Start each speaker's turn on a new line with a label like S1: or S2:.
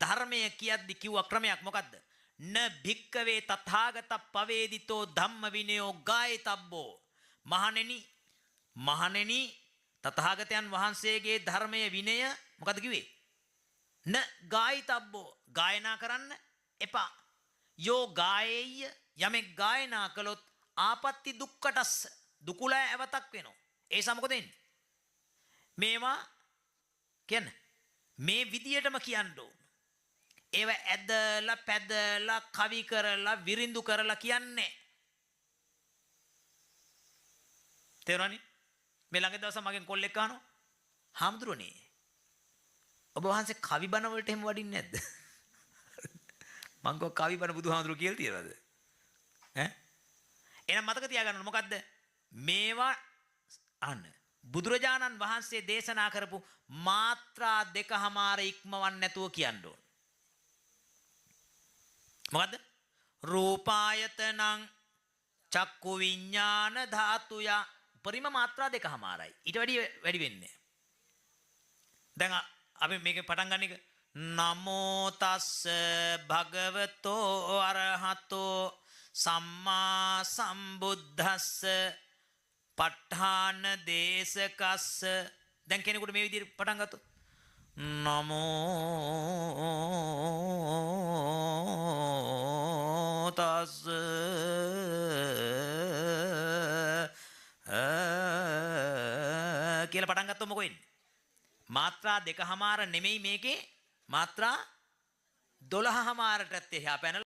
S1: ධර්මය කියද්දි කිව්ව ක්‍රමයක් මොකද්ද? න භික්කවේ තථාගත පවේදිතෝ ධම්ම විනයෝ ගායතබ්බෝ. මහණෙනි තථාගතයන් වහන්සේගේ ධර්මයේ විනය මොකද්ද කිව්වේ? න ගායතබ්බෝ. ගායනා කරන්න එපා. යෝ ගායේය යමෙක් ගායනා කළොත් ආපත්‍ති දුක්කටස්ස දුකුල ඇවතක් වෙනවා. ඒ සමකොද එන්නේ? මේවා කියන්නේ මේ විදියටම කියන්න ඕන. ඒව ඇදලා පැදලා කවි කරලා විරිඳු කරලා කියන්නේ. තේරුණානේ? මේ ළඟ දවස මගෙන් කොල්ලෙක් අහනවා. හාමුදුරනේ ඔබ වහන්සේ කවි බණ වලට එහෙම වඩින්නේ නැද්ද? මං කව කවි බණ බුදුහාමුදුරුවෝ කියලා තියනවාද? ඈ? එහෙනම් මතක තියාගන්න මොකද්ද? මේවා අන්න බුදුරජාණන් වහන්සේ දේශනා කරපු මාත්‍රා දෙකමාර ඉක්මවන්න නැතුව කියන්න ඕන. මොකද්ද? රූපායතනං චක්කු විඥාන ධාතුය. පරිම මාත්‍රා දෙකමාරයි. ඊට වැඩි වෙන්නේ. දැන් අපි මේක පටන් ගන්න එක නමෝ තස්ස භගවතෝ අරහතෝ සම්මා සම්බුද්දස්ස පඨාන දේශකස්ස. දැන් කෙනෙකුට මේ විදිහට පටන් ගත්තොත් නමෝ තස්ස කියලා පටන් ගත්තොත් මොකෝ වෙන්නේ? මාත්‍රා දෙකමාර නෙමෙයි මේකේ මාත්‍රා 12මාරටත් එහා පැනලා